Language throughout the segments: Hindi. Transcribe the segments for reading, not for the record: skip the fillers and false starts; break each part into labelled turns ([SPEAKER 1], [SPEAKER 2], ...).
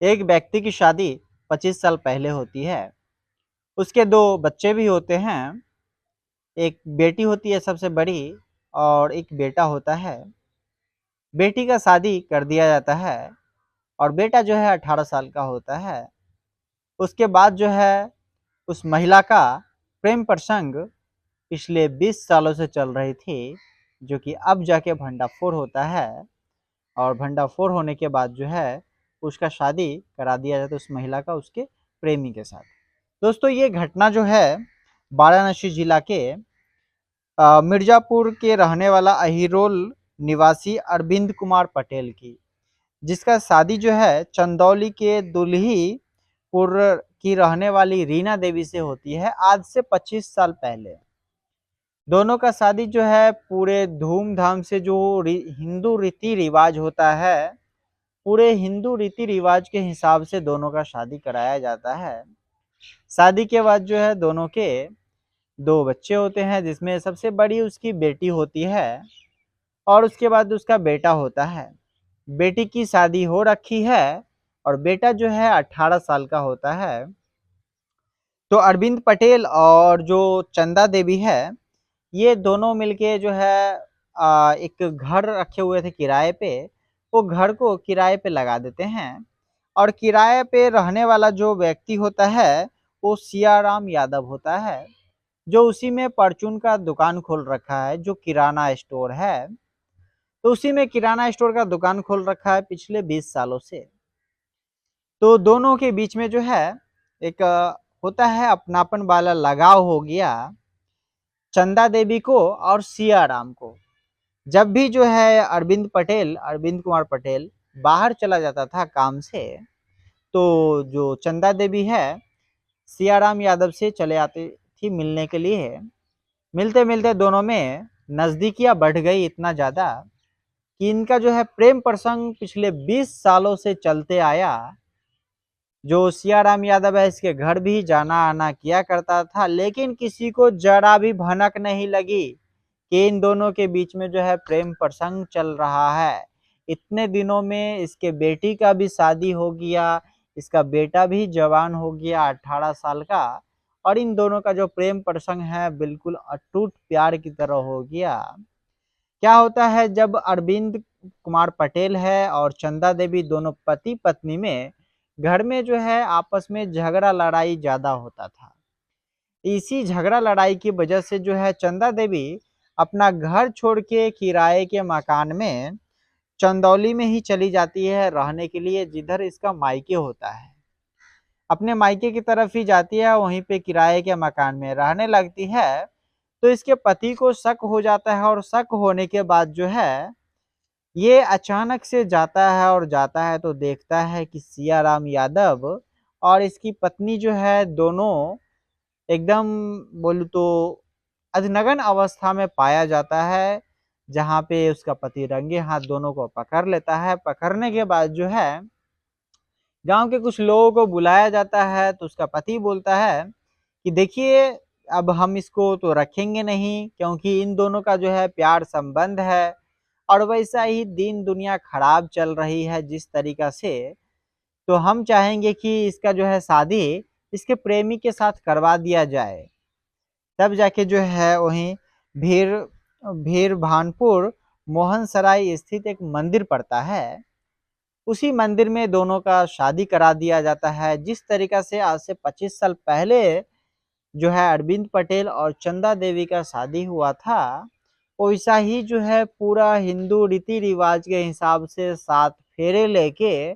[SPEAKER 1] एक व्यक्ति की शादी 25 साल पहले होती है। उसके 2 बच्चे भी होते हैं। एक बेटी होती है सबसे बड़ी और एक बेटा होता है। बेटी का शादी कर दिया जाता है और बेटा जो है 18 साल का होता है। उसके बाद जो है उस महिला का प्रेम प्रसंग पिछले 20 सालों से चल रही थी, जो कि अब जाके भंडाफोड़ होता है और भंडाफोड़ होने के बाद जो है उसका शादी करा दिया जाता है उस महिला का उसके प्रेमी के साथ। दोस्तों, ये घटना जो है वाराणसी जिला के मिर्जापुर के रहने वाला अहिरोल निवासी अरविंद कुमार पटेल की, जिसका शादी जो है चंदौली के दुल्हीपुर की रहने वाली रीना देवी से होती है आज से 25 साल पहले। दोनों का शादी जो है पूरे धूमधाम से, जो हिंदू रीति रिवाज होता है, पूरे हिंदू रीति रिवाज के हिसाब से दोनों का शादी कराया जाता है। शादी के बाद जो है दोनों के 2 बच्चे होते हैं, जिसमें सबसे बड़ी उसकी बेटी होती है और उसके बाद उसका बेटा होता है। बेटी की शादी हो रखी है और बेटा जो है 18 साल का होता है। तो अरविंद पटेल और जो चंदा देवी है, ये दोनों मिलके जो है एक घर रखे हुए थे किराए पे। वो घर को किराए पे लगा देते हैं और किराए पे रहने वाला जो व्यक्ति होता है वो सियाराम यादव होता है, जो उसी में परचून का दुकान खोल रखा है, जो किराना स्टोर है। तो उसी में किराना स्टोर का दुकान खोल रखा है पिछले 20 सालों से। तो दोनों के बीच में जो है एक होता है अपनापन वाला लगाव हो गया, चंदा देवी को और सियाराम को। जब भी जो है अरविंद कुमार पटेल बाहर चला जाता था काम से, तो जो चंदा देवी है सियाराम यादव से चले आती थी मिलने के लिए। मिलते मिलते दोनों में नजदीकियां बढ़ गई इतना ज्यादा कि इनका जो है प्रेम प्रसंग पिछले 20 सालों से चलते आया। जो सियाराम यादव है इसके घर भी जाना आना किया करता था, लेकिन किसी को जरा भी भनक नहीं लगी कि इन दोनों के बीच में जो है प्रेम प्रसंग चल रहा है। इतने दिनों में इसके बेटी का भी शादी हो गया, इसका बेटा भी जवान हो गया 18 साल का, और इन दोनों का जो प्रेम प्रसंग है बिल्कुल अटूट प्यार की तरह हो गया। क्या होता है, जब अरविंद कुमार पटेल है और चंदा देवी दोनों पति पत्नी में घर में जो है आपस में झगड़ा लड़ाई ज्यादा होता था। इसी झगड़ा लड़ाई की वजह से जो है चंदा देवी अपना घर छोड़ के किराए के मकान में चंदौली में ही चली जाती है रहने के लिए, जिधर इसका मायके होता है। अपने मायके की तरफ ही जाती है, वहीं पे किराए के मकान में रहने लगती है। तो इसके पति को शक हो जाता है और शक होने के बाद जो है ये अचानक से जाता है और जाता है तो देखता है कि सियाराम यादव और इसकी पत्नी जो है दोनों एकदम, बोलूं तो अधनगन अवस्था में पाया जाता है। जहाँ पे उसका पति रंगे हाथ दोनों को पकड़ लेता है। पकड़ने के बाद जो है गांव के कुछ लोगों को बुलाया जाता है, तो उसका पति बोलता है कि देखिए, अब हम इसको तो रखेंगे नहीं, क्योंकि इन दोनों का जो है प्यार संबंध है और वैसा ही दिन दुनिया खराब चल रही है जिस तरीका से, तो हम चाहेंगे कि इसका जो है शादी इसके प्रेमी के साथ करवा दिया जाए। तब जाके जो है वहीं भीर भीर भानपुर मोहन सराय स्थित एक मंदिर पड़ता है, उसी मंदिर में दोनों का शादी करा दिया जाता है। जिस तरीका से आज से 25 साल पहले जो है अरविंद पटेल और चंदा देवी का शादी हुआ था, वैसा ही जो है पूरा हिंदू रीति रिवाज के हिसाब से 7 फेरे लेके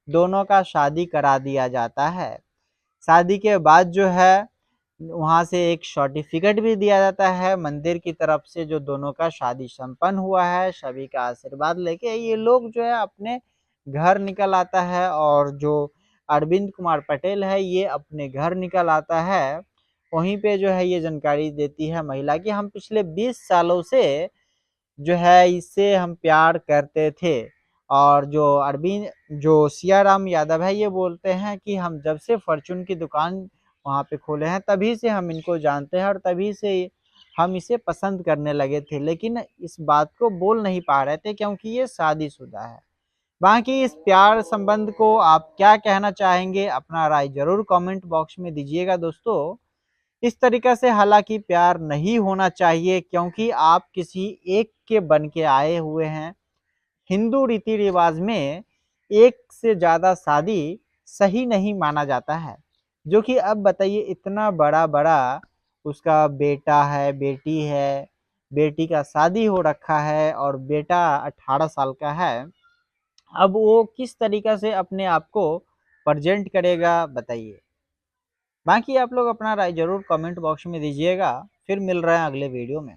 [SPEAKER 1] दोनों का शादी करा दिया जाता है। शादी के बाद जो है वहां से एक सर्टिफिकेट भी दिया जाता है मंदिर की तरफ से, जो दोनों का शादी संपन्न हुआ है। सभी का आशीर्वाद लेके ये लोग जो है अपने घर निकल आता है और जो अरविंद कुमार पटेल है ये अपने घर निकल आता है। वहीं पे जो है ये जानकारी देती है महिला कि हम पिछले 20 सालों से जो है इससे हम प्यार करते थे। और जो सियाराम यादव है ये बोलते हैं कि हम जब से फॉर्चून की दुकान वहाँ पे खोले हैं तभी से हम इनको जानते हैं और तभी से हम इसे पसंद करने लगे थे, लेकिन इस बात को बोल नहीं पा रहे थे क्योंकि ये शादीशुदा है। बाकी इस प्यार संबंध को आप क्या कहना चाहेंगे, अपना राय जरूर कमेंट बॉक्स में दीजिएगा दोस्तों। इस तरीक़ा से हालाँकि प्यार नहीं होना चाहिए, क्योंकि आप किसी एक के बन के आए हुए हैं। हिंदू रीति-रिवाज में एक से ज़्यादा शादी सही नहीं माना जाता है। जो कि अब बताइए, इतना बड़ा-बड़ा उसका बेटा है, बेटी है, बेटी का शादी हो रखा है और बेटा 18 साल का है। अब वो किस तरीक़ा से अपने आप को प्रेज़ेंट करेगा बताइए? बाकी आप लोग अपना राय ज़रूर कमेंट बॉक्स में दीजिएगा। फिर मिल रहे हैं अगले वीडियो में।